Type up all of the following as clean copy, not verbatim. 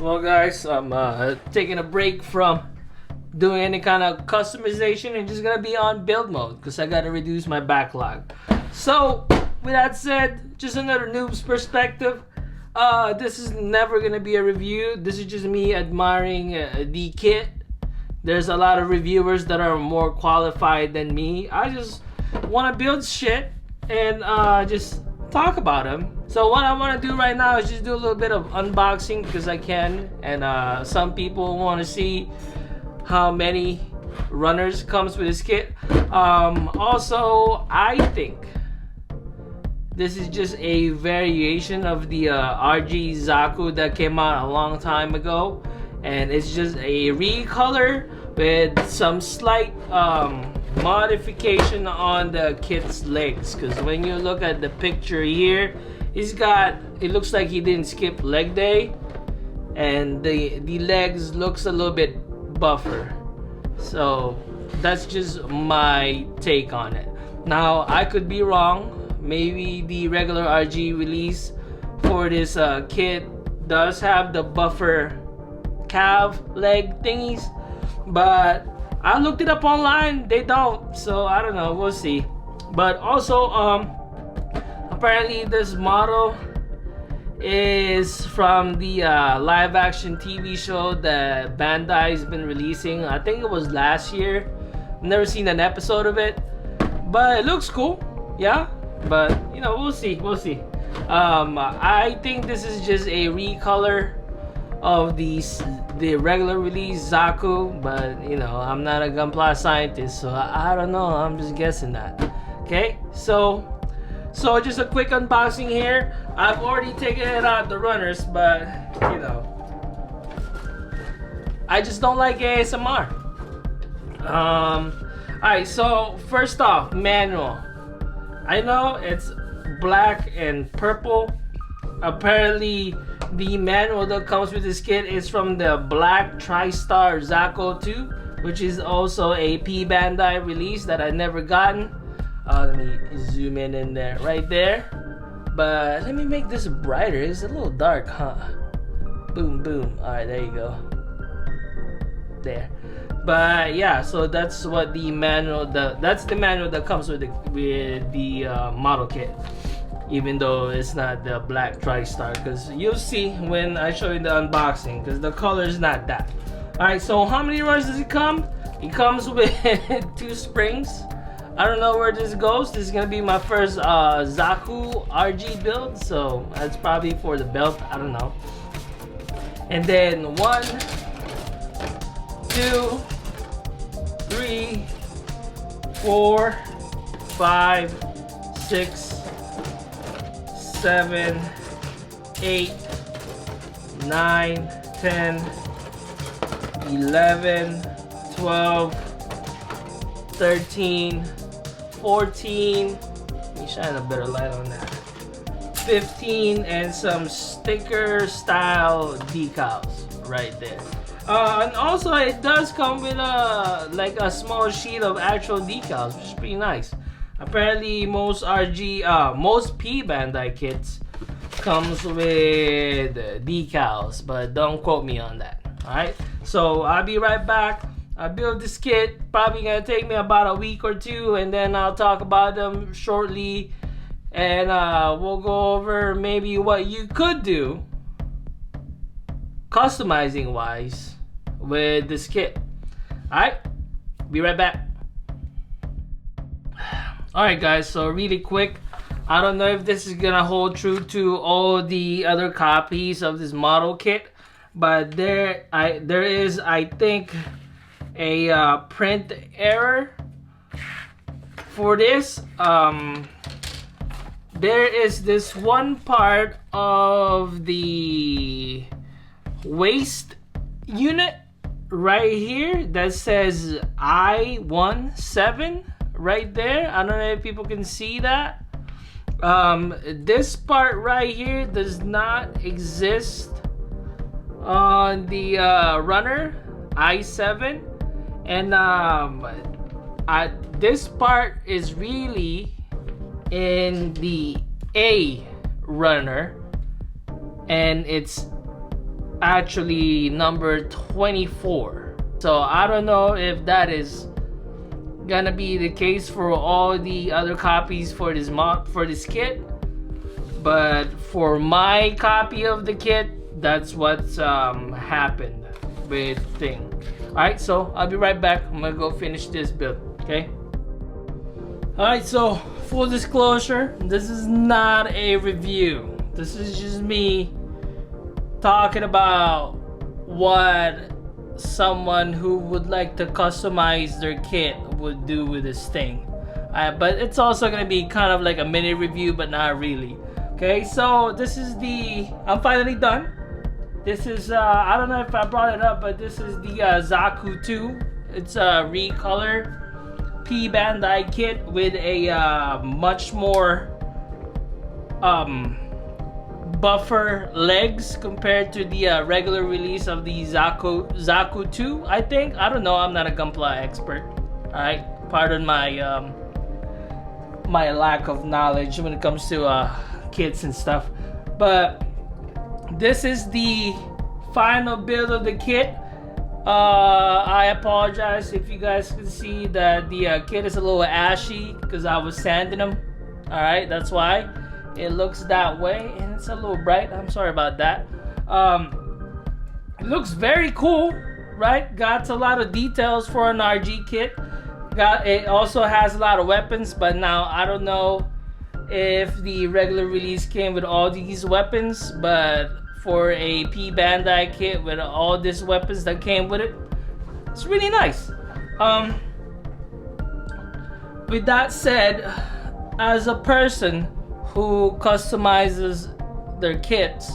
Well, guys, I'm taking a break from doing any kind of customization and just gonna be on build mode because I gotta reduce my backlog. So, with that said, just another noob's perspective. This is never gonna be a review. This is just me admiring the kit. There's a lot of reviewers that are more qualified than me. I just want to build shit and just talk about them. So what I want to do right now is just do a little bit of unboxing because I can, and some people want to see how many runners comes with this kit. Also, I think this is just a variation of the RG Zaku that came out a long time ago, and it's just a recolor with some slight modification on the kit's legs. Because when you look at the picture here, it looks like he didn't skip leg day, and the legs looks a little bit buffer. So that's just my take on it. Now I could be wrong. Maybe the regular RG release for this kit does have the buffer calf leg thingies, but I looked it up online, they don't, so I don't know, we'll see. But also apparently this model is from the live action TV show that Bandai has been releasing. I think it was last year. Never seen an episode of it, but it looks cool, yeah. But you know, we'll see. I think this is just a recolor of the regular release Zaku, but you know, I'm not a gunpla scientist, so I don't know. I'm just guessing that. Okay, so just a quick unboxing here. I've already taken it out the runners, but you know, I just don't like ASMR. Alright, so first off, manual. I know it's black and purple. Apparently, the manual that comes with this kit is from the Black TriStar Zaku II, which is also a P-Bandai release that I never gotten. Let me zoom in there, right there. But let me make this brighter. It's a little dark, huh? Boom, boom. All right, there you go. There. But yeah, so that's what the manual. That's the manual that comes with the model kit. Even though it's not the Black TriStar, because you'll see when I show you the unboxing, because the color is not that. Alright, so how many runners does it come? It comes with 2 springs. I don't know where this goes. This is going to be my first Zaku RG build, so that's probably for the belt. I don't know. And then 1, 2, 3, 4, 5, 6, 7, 8, 9, 10, 11, 12, 13, 14. Let me shine a better light on that. 15, and some sticker style decals right there. And also it does come with like a small sheet of actual decals, which is pretty nice. Apparently most P-Bandai kits comes with decals, but don't quote me on that. Alright, so I'll be right back. I built this kit, probably gonna take me about a week or 2, and then I'll talk about them shortly, and we'll go over maybe what you could do customizing wise with this kit. Alright, be right back. Alright guys, so really quick, I don't know if this is gonna hold true to all the other copies of this model kit, but there is, I think, a print error for this. There is this one part of the waist unit right here that says I-17 right there. I don't know if people can see that. This part right here does not exist on the runner I-7, and this part is really in the A runner, and it's actually number 24. So I don't know if that is gonna be the case for all the other copies for this kit, but for my copy of the kit, that's what's happened with thing. Alright, so I'll be right back. I'm gonna go finish this build, okay? Alright, so full disclosure, this is not a review. This is just me talking about what someone who would like to customize their kit would do with this thing. But it's also gonna be kind of like a mini review, but not really. Okay, so this is I'm finally done. This is, I don't know if I brought it up, but this is the Zaku II. It's a recolor P-Bandai kit with a much more buffer legs compared to the regular release of the Zaku II, I think. I don't know, I'm not a Gunpla expert. Alright, pardon my my lack of knowledge when it comes to kits and stuff. But this is the final build of the kit. I apologize if you guys can see that the kit is a little ashy because I was sanding them. Alright, that's why it looks that way, and it's a little bright. I'm sorry about that. It looks very cool, right? Got a lot of details for an RG kit. It also has a lot of weapons, but now I don't know if the regular release came with all these weapons, but for a P-Bandai kit with all these weapons that came with it, it's really nice. With that said, as a person who customizes their kits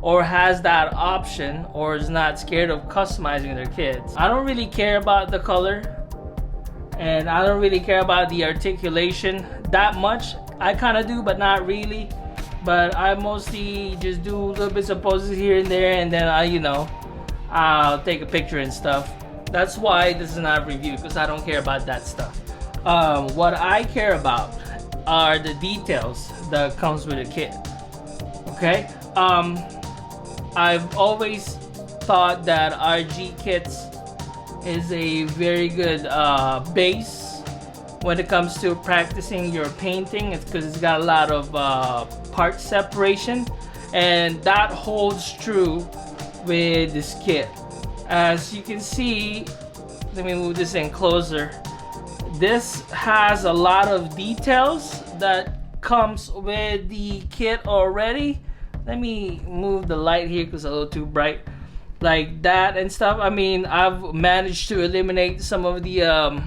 or has that option or is not scared of customizing their kits, I don't really care about the color and I don't really care about the articulation that much. I kind of do, but not really. But I mostly just do little bits of poses here and there, and then I'll take a picture and stuff. That's why this is not a review, because I don't care about that stuff. What I care about are the details that comes with a kit. Okay, I've always thought that RG kits is a very good base when it comes to practicing your painting. It's because it's got a lot of part separation, and that holds true with this kit. As you can see, let me move this in closer. This has a lot of details that comes with the kit already. Let me move the light here because it's a little too bright, like that and stuff. I mean, I've managed to eliminate some of the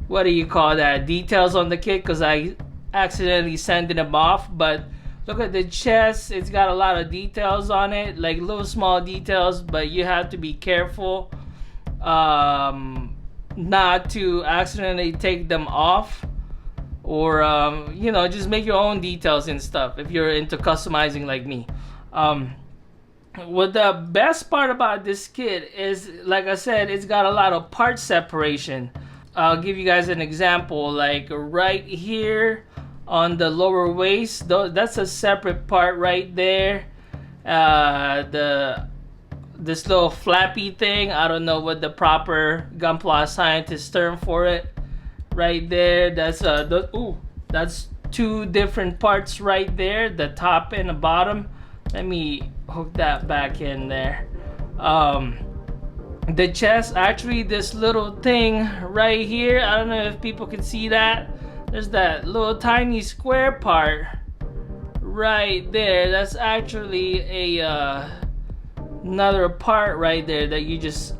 what do you call that, details on the kit because I accidentally sending them off. But look at the chest, it's got a lot of details on it, like little small details, but you have to be careful not to accidentally take them off, or just make your own details and stuff if you're into customizing like me. What the best part about this kit is, like I said, it's got a lot of part separation. I'll give you guys an example, like right here on the lower waist, that's a separate part right there. This little flappy thing, I don't know what the proper Gunpla scientist term for it. Right there, that's that's two different parts right there, the top and the bottom. Let me hook that back in there. The chest, actually this little thing right here, I don't know if people can see that. There's that little tiny square part right there. That's actually a another part right there that you just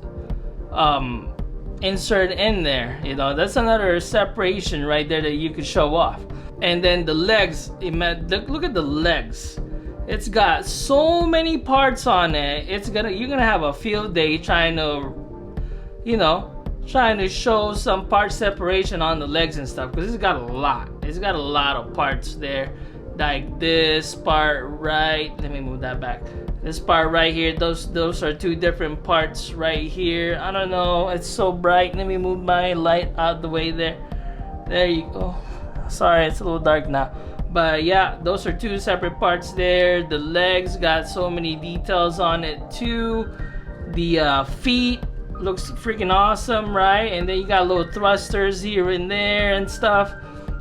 insert in there. That's another separation right there that you could show off. And then the legs, look at the legs. It's got so many parts on it. You're gonna have a field day trying to show some part separation on the legs and stuff, because it's got a lot. It's got a lot of parts there, like this part right. Let me move that back. This part right here. Those are two different parts right here. I don't know. It's so bright. Let me move my light out the way there. There you go. Sorry, it's a little dark now. But yeah, those are two separate parts there. The legs got so many details on it too. The feet looks freaking awesome, right? And then you got little thrusters here and there and stuff.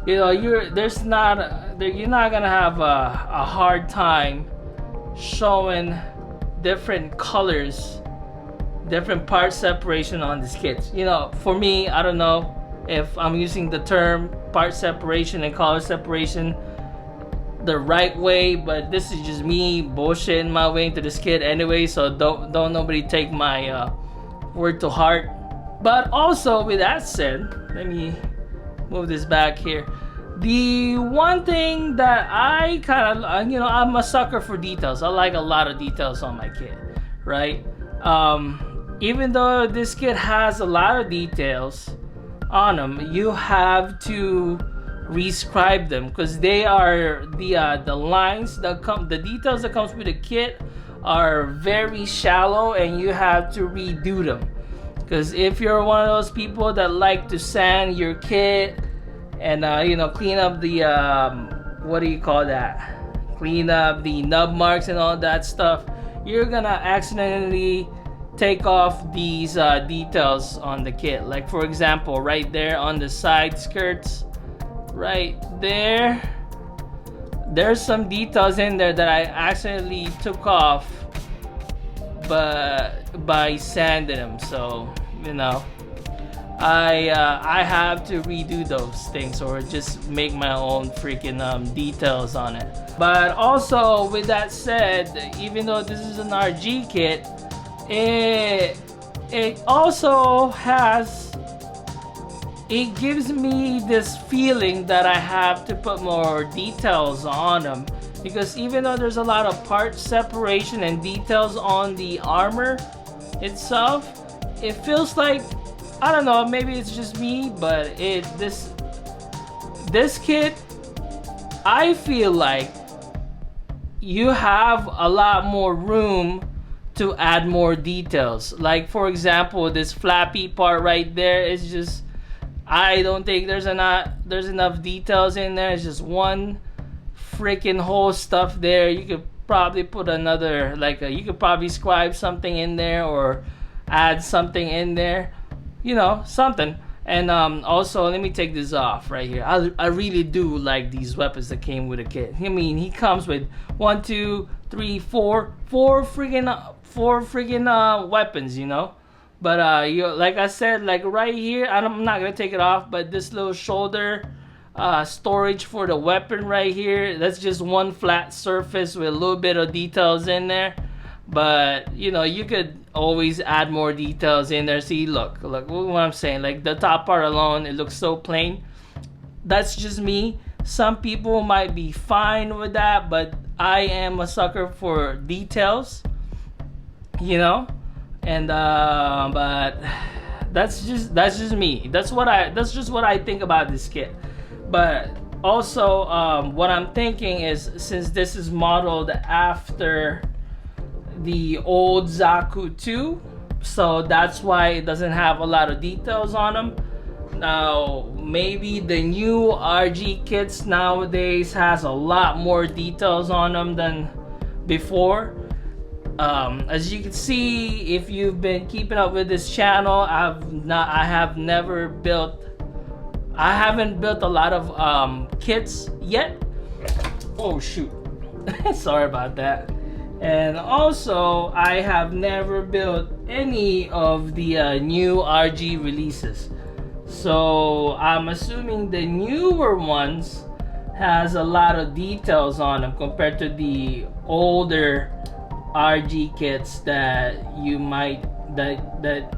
You know, you're not gonna have a hard time showing different colors, different part separation on this kit. You know, for me, I don't know if I'm using the term part separation and color separation the right way, but this is just me bullshitting my way into this kit anyway, so don't nobody take my word to heart. But also, with that said, let me move this back here. The one thing that I kind of, you know, I'm a sucker for details. I like a lot of details on my kit, right? Even though this kit has a lot of details on them, you have to rescribe them because they are the lines that come, the details that comes with the kit are very shallow, and you have to redo them. Because if you're one of those people that like to sand your kit and you know, clean up the what do you call that? Clean up the nub marks and all that stuff, you're gonna accidentally take off these details on the kit. Like for example, right there on the side skirts, right there, there's some details in there that I accidentally took off but by sanding them. So you know, I have to redo those things or just make my own freaking details on it. But also, with that said, even though this is an RG kit, it also has, it gives me this feeling that I have to put more details on them, because even though there's a lot of part separation and details on the armor itself, it feels like, I don't know, maybe it's just me, but this kit, I feel like you have a lot more room to add more details. Like for example, this flappy part right there is just, I don't think there's enough details in there. It's just one freaking whole stuff there. You could probably put another, like you could probably scribe something in there or add something in there, you know, something. And also, let me take this off right here. I really do like these weapons that came with the kit. I mean, he comes with 1, 2, 3, 4 freaking weapons, you know. But you, like I said, like right here, I'm not gonna take it off, but this little shoulder storage for the weapon right here, that's just one flat surface with a little bit of details in there. But you know, you could always add more details in there. See, look what I'm saying. Like the top part alone, it looks so plain. That's just me. Some people might be fine with that, but I am a sucker for details, you know. And but that's just me. That's just what I think about this kit. But also, what I'm thinking is, since this is modeled after the old Zaku II, so that's why it doesn't have a lot of details on them. Now maybe the new RG kits nowadays has a lot more details on them than before. As you can see, if you've been keeping up with this channel, I haven't built a lot of kits yet. Oh shoot. Sorry about that. And also, I have never built any of the new RG releases. So I'm assuming the newer ones has a lot of details on them compared to the older RG kits that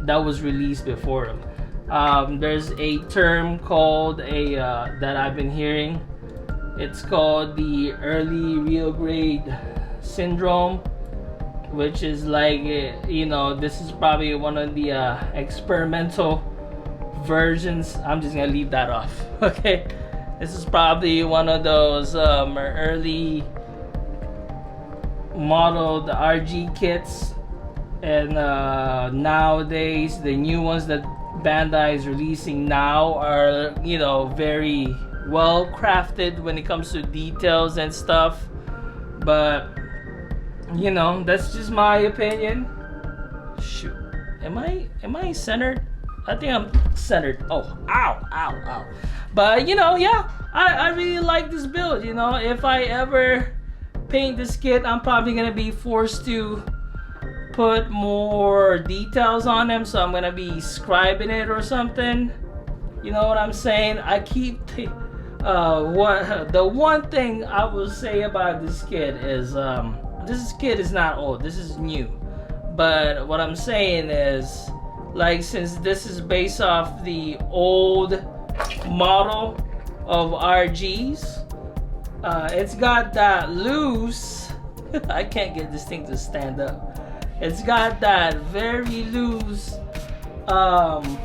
that was released before them. There's a term called that I've been hearing. It's called the early real grade syndrome, which is like, you know, this is probably one of the experimental versions. I'm just gonna leave that off. Okay, this is probably one of those early modeled RG kits, and nowadays the new ones that Bandai is releasing now are, you know, very well crafted when it comes to details and stuff. But you know, that's just my opinion. Shoot, am I centered? I think I'm centered. Oh, ow. But you know, yeah, I really like this build. You know, if I ever paint this kit, I'm probably gonna be forced to put more details on them, so I'm gonna be scribing it or something. You know what I'm saying? I keep the one thing I will say about this kit is this kit is not old. This is new. But what I'm saying is, like, since this is based off the old model of RG's, it's got that loose. I can't get this thing to stand up. It's got that very loose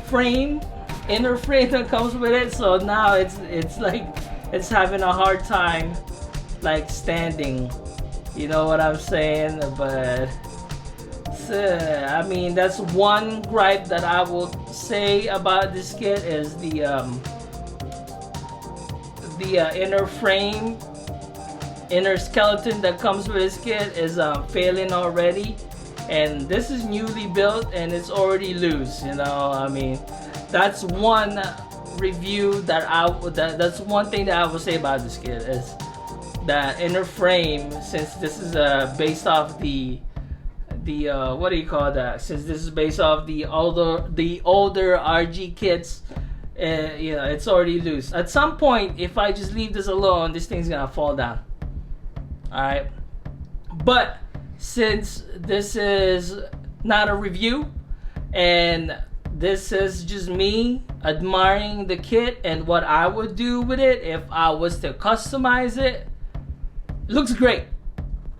frame, inner frame that comes with it. So now it's like it's having a hard time like standing. You know what I'm saying? But I mean, that's one gripe that I will say about this kit is the inner frame, inner skeleton that comes with this kit is failing already. And this is newly built and it's already loose. You know, I mean, that's one review that that's one thing that I will say about this kit is that inner frame. Since this is based off the what do you call that? Since this is based off the older RG kits, you know, it's already loose. At some point, if I just leave this alone, this thing's gonna fall down. All right, but since this is not a review and this is just me admiring the kit and what I would do with it if I was to customize it, looks great.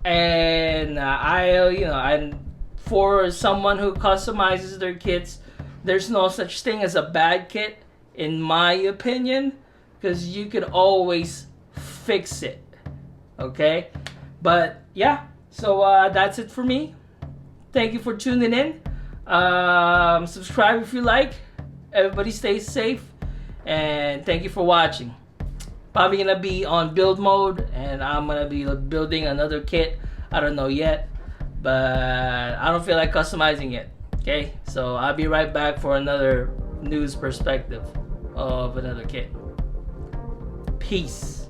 And you know, and for someone who customizes their kits, there's no such thing as a bad kit in my opinion, because you could always fix it. Okay, but yeah, so that's it for me. Thank you for tuning in. Subscribe if you like. Everybody stay safe, and thank you for watching. Probably gonna be on build mode, and I'm gonna be building another kit. I don't know yet, but I don't feel like customizing it. Okay, so I'll be right back for another news perspective of another kit. Peace.